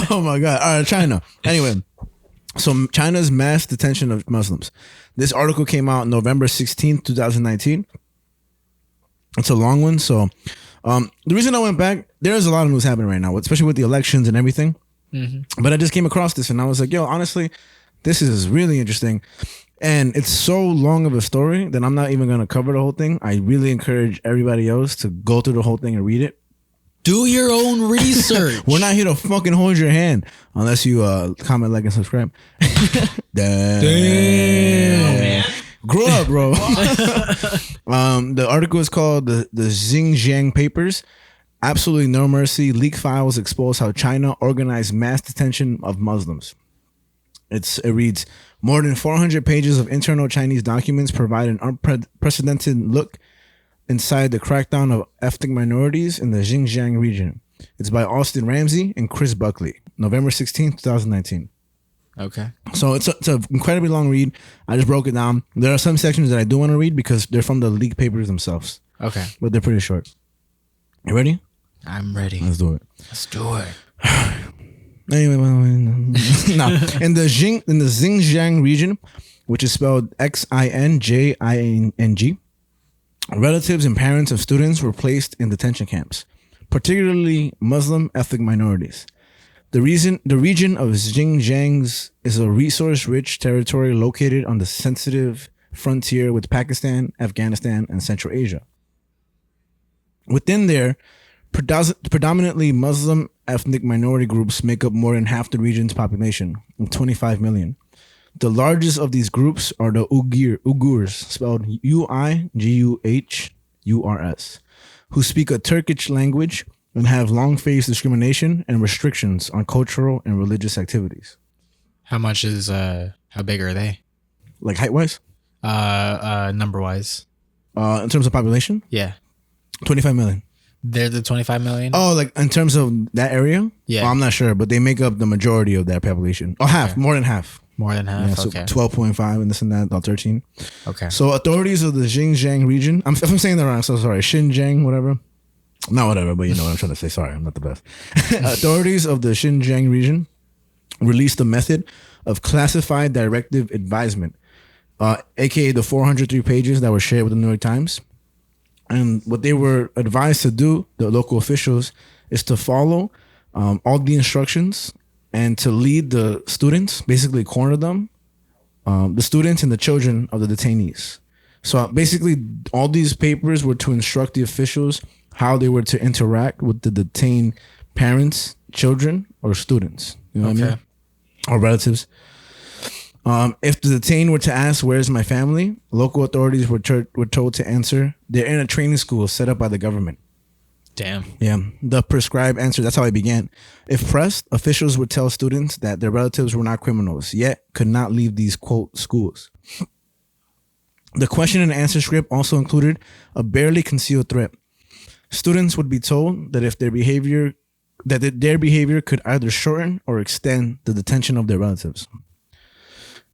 Oh my God. All right, China. Anyway, so China's mass detention of Muslims. This article came out November 16th, 2019. It's a long one. So the reason I went back, there's a lot of news happening right now, especially with the elections and everything. Mm-hmm. But I just came across this and I was like, yo, honestly, this is really interesting. And it's so long of a story that I'm not even going to cover the whole thing. I really encourage everybody else to go through the whole thing and read it. Do your own research. We're not here to fucking hold your hand unless you comment, like, and subscribe. Damn. Man. Grow up, bro. The article is called the Xinjiang Papers. Absolutely no mercy. Leak files expose how China organized mass detention of Muslims. It reads, more than 400 pages of internal Chinese documents provide an unprecedented look inside the crackdown of ethnic minorities in the Xinjiang region. It's by Austin Ramsey and Chris Buckley. November 16th, 2019. Okay. So it's an incredibly long read. I just broke it down. There are some sections that I do want to read because they're from the leaked papers themselves. Okay. But they're pretty short. You ready? I'm ready. Let's do it. Let's do it. Anyway, now in the Xinjiang region, which is spelled Xinjiang, relatives and parents of students were placed in detention camps, particularly Muslim ethnic minorities. The region of Xinjiang is a resource-rich territory located on the sensitive frontier with Pakistan, Afghanistan, and Central Asia. Within there, predominantly Muslim ethnic minority groups make up more than half the region's population, 25 million. The largest of these groups are the Uyghurs, spelled Uiguurs, who speak a Turkish language and have long faced discrimination and restrictions on cultural and religious activities. How much is how big are they? Like height wise? Number wise. In terms of population? Yeah. 25 million. They're the 25 million? Oh, like in terms of that area? Yeah. Well, I'm not sure, but they make up the majority of that population. Oh, half, more than half. More than half. Yeah, so okay. 12.5 and this and that, about 13. Okay. So authorities of the Xinjiang region, if I'm saying that wrong, I'm so sorry. Xinjiang, whatever. Not whatever, but you know what I'm trying to say. Sorry, I'm not the best. Authorities of the Xinjiang region released a method of classified directive advisement, aka the 403 pages that were shared with the New York Times. And what they were advised to do, the local officials, is to follow all the instructions and to lead the students, basically corner them, the students and the children of the detainees. So basically, all these papers were to instruct the officials how they were to interact with the detained parents, children, or students. You know what I mean? Or relatives. If the detained were to ask, "Where's my family?" local authorities were told to answer, "They're in a training school set up by the government." Damn. Yeah, the prescribed answer. That's how it began. If pressed, officials would tell students that their relatives were not criminals, yet could not leave these, quote, schools. The question and answer script also included a barely concealed threat. Students would be told that if their behavior could either shorten or extend the detention of their relatives.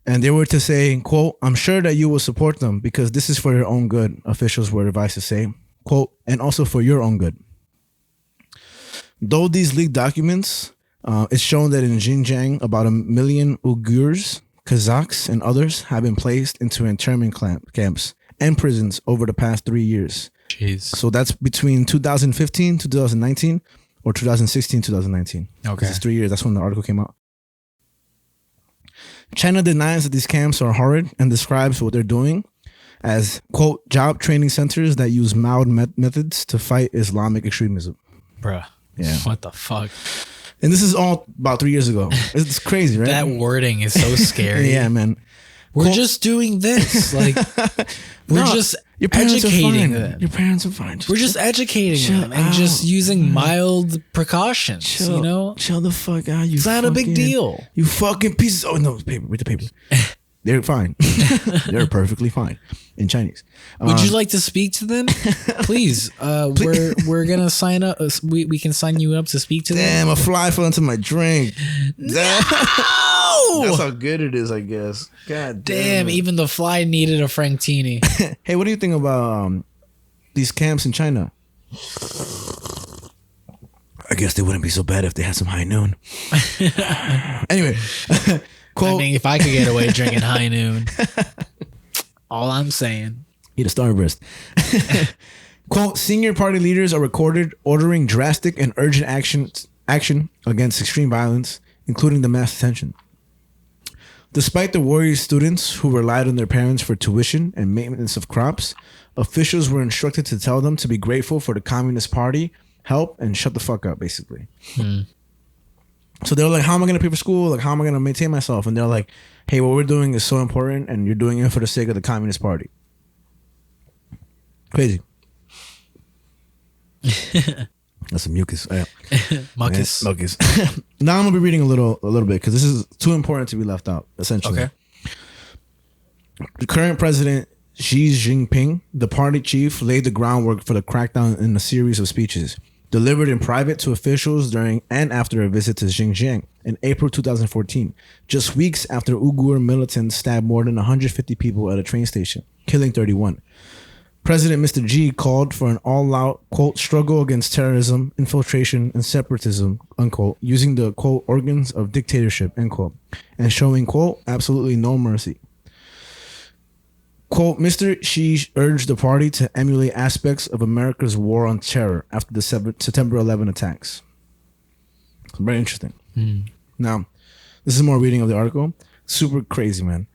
And they were to say, quote, "I'm sure that you will support them because this is for your own good," officials were advised to say, quote, "and also for your own good." Though these leaked documents, it's shown that in Xinjiang, about 1 million Uyghurs, Kazakhs, and others have been placed into internment camps and prisons over the past 3 years. Jeez. So that's between 2015 to 2019 or 2016 to 2019. Okay. It's 3 years. That's when the article came out. China denies that these camps are horrid and describes what they're doing as, quote, job training centers that use mild methods to fight Islamic extremism. Bruh. Yeah. What the fuck? And this is all about 3 years ago. It's crazy, right? That wording is so scary. Yeah, man. We're just doing this. Like, we're just your parents educating are fine. them. Your parents are fine. We're just educating them and just using mild precautions, you know? Chill the fuck out. It's not a big deal. You fucking pieces. Oh, no, it's paper. Read the paper. They're fine. They're perfectly fine in Chinese. Would you like to speak to them? Please. We're gonna sign up. We can sign you up to speak to them. Damn, a fly fell into my drink. No! That's how good it is, I guess. God damn. Even the fly needed a Frankini. Hey, what do you think about these camps in China? I guess they wouldn't be so bad if they had some high noon. Anyway, quote, I mean, if I could get away drinking high noon, all I'm saying. eat a Starburst. Quote, senior party leaders are recorded ordering drastic and urgent action against extreme violence, including the mass detention. Despite the worried students who relied on their parents for tuition and maintenance of crops, officials were instructed to tell them to be grateful for the Communist Party help and shut the fuck up, basically. So they're like, how am I going to pay for school? Like, how am I going to maintain myself? And they're like, hey, what we're doing is so important and you're doing it for the sake of the Communist Party. Crazy. That's some mucus. Mucus. Yeah, mucus. Now I'm going to be reading a little bit because this is too important to be left out, essentially. Okay. The current president, Xi Jinping, the party chief, laid the groundwork for the crackdown in a series of speeches delivered in private to officials during and after a visit to Xinjiang in April 2014, just weeks after Uyghur militants stabbed more than 150 people at a train station, killing 31. President Mr. Xi called for an all-out, quote, struggle against terrorism, infiltration, and separatism, unquote, using the, quote, organs of dictatorship, end quote, and showing, quote, absolutely no mercy. Quote, Mr. Xi urged the party to emulate aspects of America's war on terror after the September 11 attacks. Very interesting. Now, this is more reading of the article. Super crazy, man.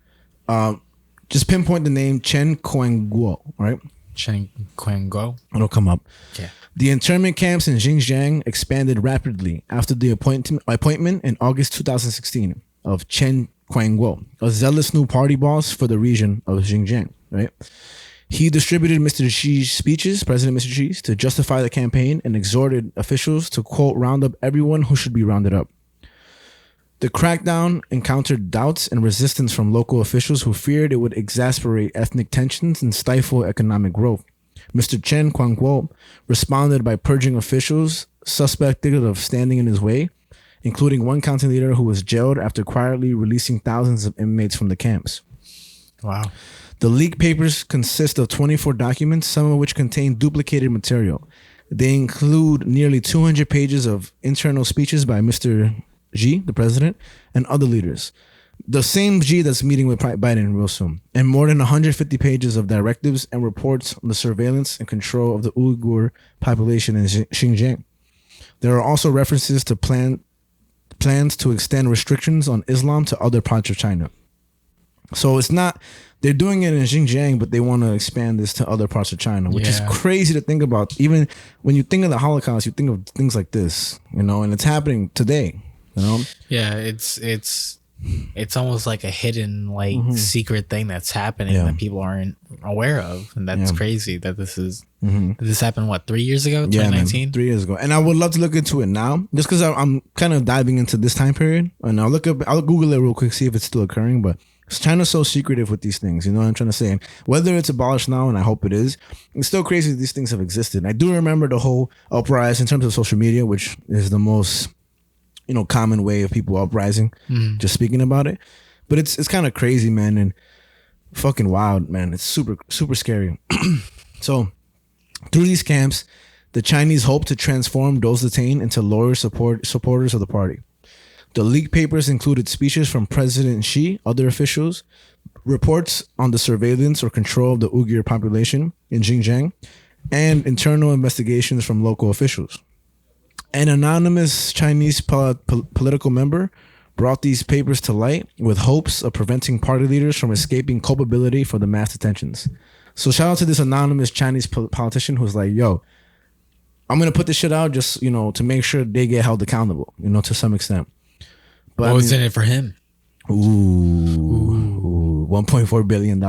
Just pinpoint the name Chen Quanguo, right? Chen Quanguo. It'll come up. Yeah. The internment camps in Xinjiang expanded rapidly after the appointment in August 2016 of Chen Quanguo, a zealous new party boss for the region of Xinjiang, right? He distributed Mr. Xi's speeches, President Mr. Xi's, to justify the campaign and exhorted officials to, quote, round up everyone who should be rounded up. The crackdown encountered doubts and resistance from local officials who feared it would exacerbate ethnic tensions and stifle economic growth. Mr. Chen Quanguo responded by purging officials suspected of standing in his way, including one county leader who was jailed after quietly releasing thousands of inmates from the camps. Wow. The leaked papers consist of 24 documents, some of which contain duplicated material. They include nearly 200 pages of internal speeches by Mr. Xi, the president, and other leaders. The same Xi that's meeting with Biden real soon. And more than 150 pages of directives and reports on the surveillance and control of the Uyghur population in Xinjiang. There are also references to plans to extend restrictions on Islam to other parts of China. So it's not, they're doing it in Xinjiang, but they want to expand this to other parts of China, which is crazy to think about. Even when you think of the Holocaust, you think of things like this, you know, and it's happening today, you know? Yeah, it's almost like a hidden, like, secret thing that's happening that people aren't aware of. And that's crazy that this is, this happened, what, 3 years ago? 2019? Yeah, 3 years ago. And I would love to look into it now, just because I'm kind of diving into this time period. And I'll Google it real quick, see if it's still occurring. But China's so secretive with these things, you know what I'm trying to say? And whether it's abolished now, and I hope it is, it's still crazy that these things have existed. And I do remember the whole uprising in terms of social media, which is the most, you know, common way of people uprising, just speaking about it. But it's kind of crazy, man, and fucking wild, man. It's super, super scary. So through these camps, the Chinese hope to transform those detained into loyal supporters of the party. The leaked papers included speeches from President Xi, other officials, reports on the surveillance or control of the Uyghur population in Xinjiang, and internal investigations from local officials. An anonymous Chinese political member brought these papers to light with hopes of preventing party leaders from escaping culpability for the mass detentions. So shout out to this anonymous Chinese politician who's like, yo, I'm going to put this shit out just, you know, to make sure they get held accountable, you know, to some extent. But what was in it for him? Ooh, $1.4 billion.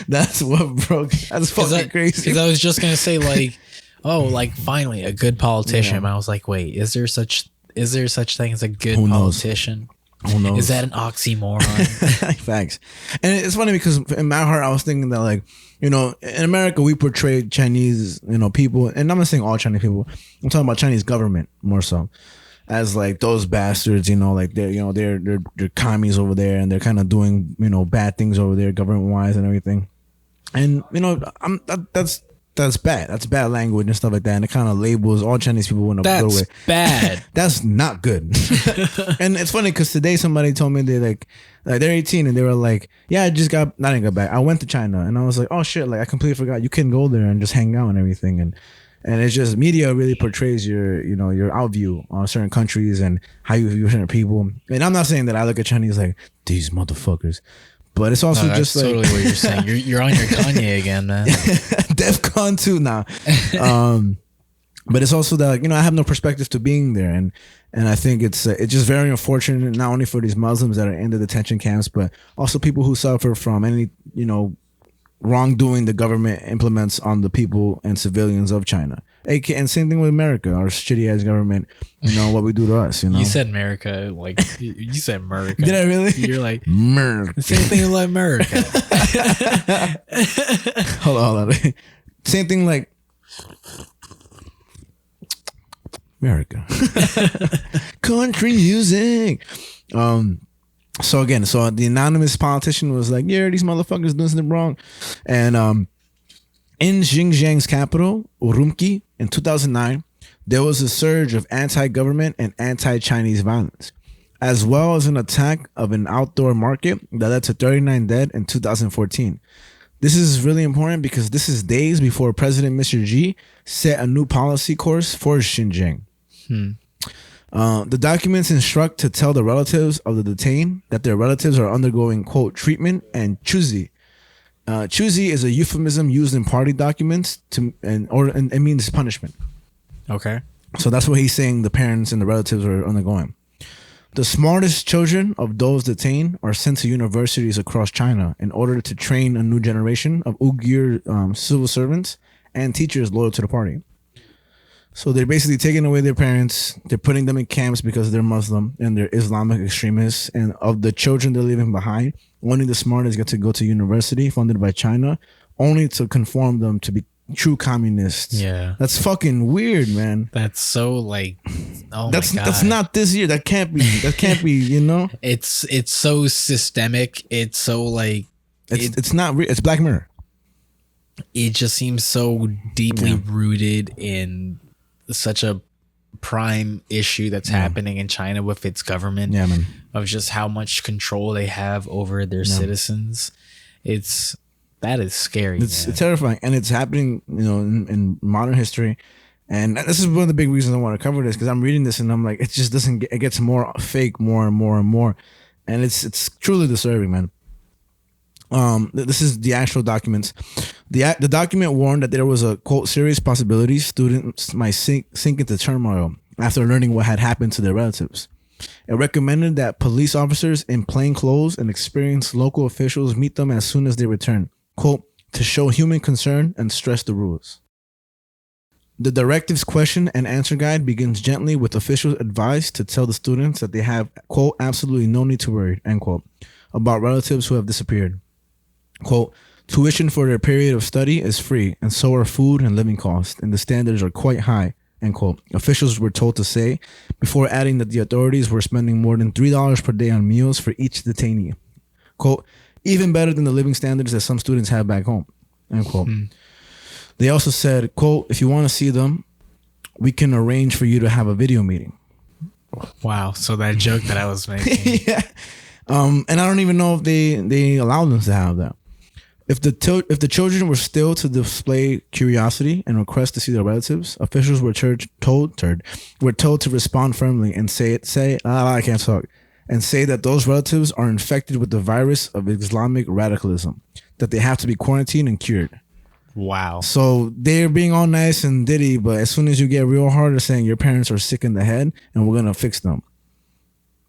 That's what broke. That's fucking crazy. Because I was just going to say, like, oh, like, finally a good politician. And I was like, wait, is there such thing as a good politician? Who knows? Is that an oxymoron? Facts. And it's funny because in my heart I was thinking that, like, you know, in America we portray Chinese, you know, people, and I'm not saying all Chinese people, I'm talking about Chinese government more so, as like those bastards, you know, like they're commies over there and they're kind of doing, you know, bad things over there government wise and everything. And you know, that's that's bad. That's bad language and stuff like that. And it kind of labels all Chinese people in a good way. That's bad. That's not good. And it's funny because today somebody told me they're 18 and they were like, yeah, I didn't got back. I went to China and I was like, oh shit, like I completely forgot you can go there and just hang out and everything. And it's just media really portrays your outview on certain countries and how you view certain people. And I'm not saying that I look at Chinese like these motherfuckers. But it's also just like totally what you're saying. You're on your Kanye again, man. DEFCON 2 now. But it's also that, like, I have no perspective to being there, and I think it's just very unfortunate, not only for these Muslims that are in the detention camps, but also people who suffer from any wrongdoing the government implements on the people and civilians of China. And same thing with America, our shitty ass government, what we do to us, You said America, like, you said America. Did I really? You're like, America. Same thing like America. Hold on. Same thing like America. Country music. So the anonymous politician was like, yeah, these motherfuckers doing something wrong. And in Xinjiang's capital, Urumqi, in 2009, there was a surge of anti-government and anti-Chinese violence, as well as an attack of an outdoor market that led to 39 dead in 2014. This is really important because this is days before President Mr. Xi set a new policy course for Xinjiang. The documents instruct to tell the relatives of the detained that their relatives are undergoing, quote, treatment and chuzi. Chuzi is a euphemism used in party documents and it means punishment. Okay. So that's what he's saying the parents and the relatives are undergoing. The smartest children of those detained are sent to universities across China in order to train a new generation of Uyghur civil servants and teachers loyal to the party. So they're basically taking away their parents. They're putting them in camps because they're Muslim and they're Islamic extremists. And of the children they're leaving behind, only the smartest get to go to university funded by China, only to conform them to be true communists. Yeah. That's fucking weird, man. That's so like, oh that's my God. That's not this year. That can't be, It's so systemic. It's so like. It's not real. It's Black Mirror. It just seems so deeply rooted in such a prime issue that's happening in China with its government, of just how much control they have over their citizens. That is scary. It's terrifying, and it's happening, in modern history. And this is one of the big reasons I want to cover this, because I'm reading this and I'm like, it just doesn't get, it gets more fake, more and more and more, and it's truly disturbing, man. This is the actual documents. The document warned that there was a, quote, serious possibility students might sink into turmoil after learning what had happened to their relatives. It recommended that police officers in plain clothes and experienced local officials meet them as soon as they return, quote, to show human concern and stress the rules. The directives question and answer guide begins gently with officials advised to tell the students that they have, quote, absolutely no need to worry, end quote, about relatives who have disappeared. Quote, tuition for their period of study is free, and so are food and living costs, and the standards are quite high, end quote. Officials were told to say, before adding that the authorities were spending more than $3 per day on meals for each detainee. Quote, even better than the living standards that some students have back home, end quote. They also said, quote, if you want to see them, we can arrange for you to have a video meeting. Wow. So that joke that I was making. Yeah. And I don't even know if they allowed them to have that. If the children were still to display curiosity and request to see their relatives, officials were told to respond firmly and say I can't talk, and say that those relatives are infected with the virus of Islamic radicalism, that they have to be quarantined and cured. Wow. So they're being all nice and ditty, but as soon as you get real hard, they're saying your parents are sick in the head and we're gonna fix them.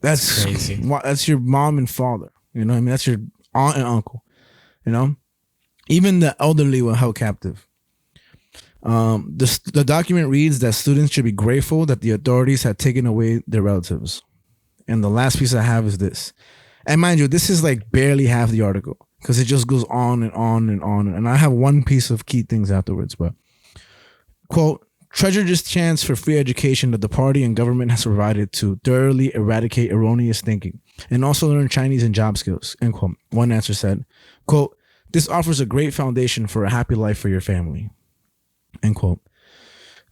That's crazy. That's your mom and father. You know what I mean? That's your aunt and uncle. You know? Even the elderly were held captive. The document reads that students should be grateful that the authorities had taken away their relatives. And the last piece I have is this. And mind you, this is like barely half the article, because it just goes on and on and on. And I have one piece of key things afterwards. But, quote, treasure this chance for free education that the party and government has provided to thoroughly eradicate erroneous thinking and also learn Chinese and job skills, end quote. One answer said, quote, this offers a great foundation for a happy life for your family. End quote.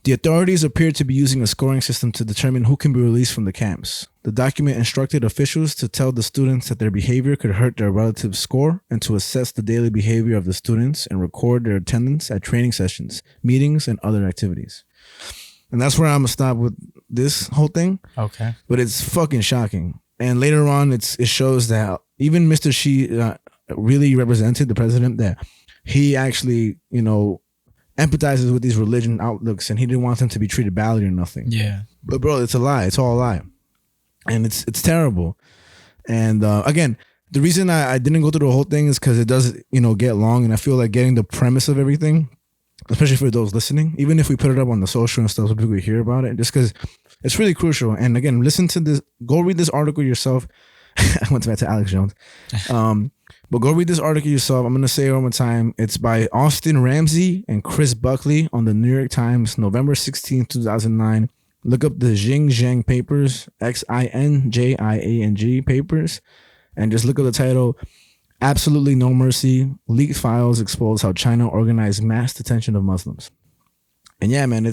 The authorities appear to be using a scoring system to determine who can be released from the camps. The document instructed officials to tell the students that their behavior could hurt their relative's score and to assess the daily behavior of the students and record their attendance at training sessions, meetings, and other activities. And that's where I'm going to stop with this whole thing. Okay. But it's fucking shocking. And later on, it shows that even Mr. Xi really represented the president, that he actually, empathizes with these religion outlooks, and he didn't want them to be treated badly or nothing. Yeah. But bro, it's a lie. It's all a lie. And it's terrible. And again, the reason I didn't go through the whole thing is because it does, get long, and I feel like getting the premise of everything, especially for those listening, even if we put it up on the social and stuff so people hear about it, just because it's really crucial. And again, listen to this, go read this article yourself. I went back to Alex Jones. But go read this article yourself. I'm going to say it one more time. It's by Austin Ramsey and Chris Buckley on the New York Times, November 16, 2009. Look up the Xinjiang papers, Xinjiang papers, and just look at the title, Absolutely No Mercy, Leaked Files Expose How China Organized Mass Detention of Muslims. And yeah, man,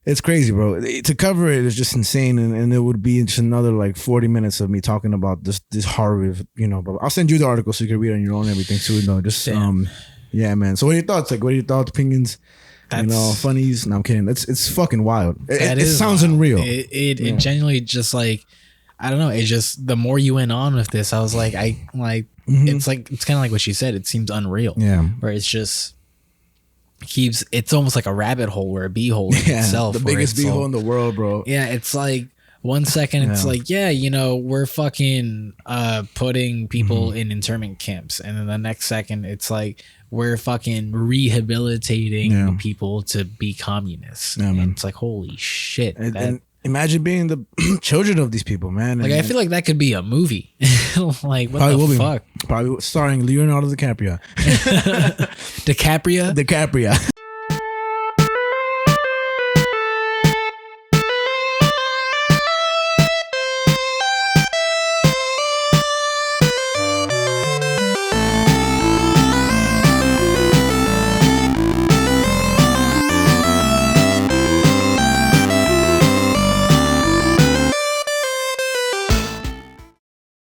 it's crazy, bro. To cover it is just insane, and it would be just another 40 minutes of me talking about this horror, But I'll send you the article so you can read it on your own and everything too. Just yeah, man. So what are your thoughts? What are your thoughts, opinions? Funnies? No, I'm kidding. It's fucking wild. It sounds wild. Unreal. It genuinely just I don't know. It just, the more you went on with this, I was it's kind of like what you said. It seems unreal. Yeah. Where it's just it's almost like a rabbit hole or a bee hole in itself. The biggest bee hole in the world, bro. Yeah, it's like 1 second it's we're fucking putting people in internment camps, and then the next second it's like we're fucking rehabilitating people to be communists. Yeah, man. It's like, holy shit. And imagine being the children of these people, man. I feel like that could be a movie. What the fuck? Probably starring Leonardo DiCaprio. DiCaprio? DiCaprio.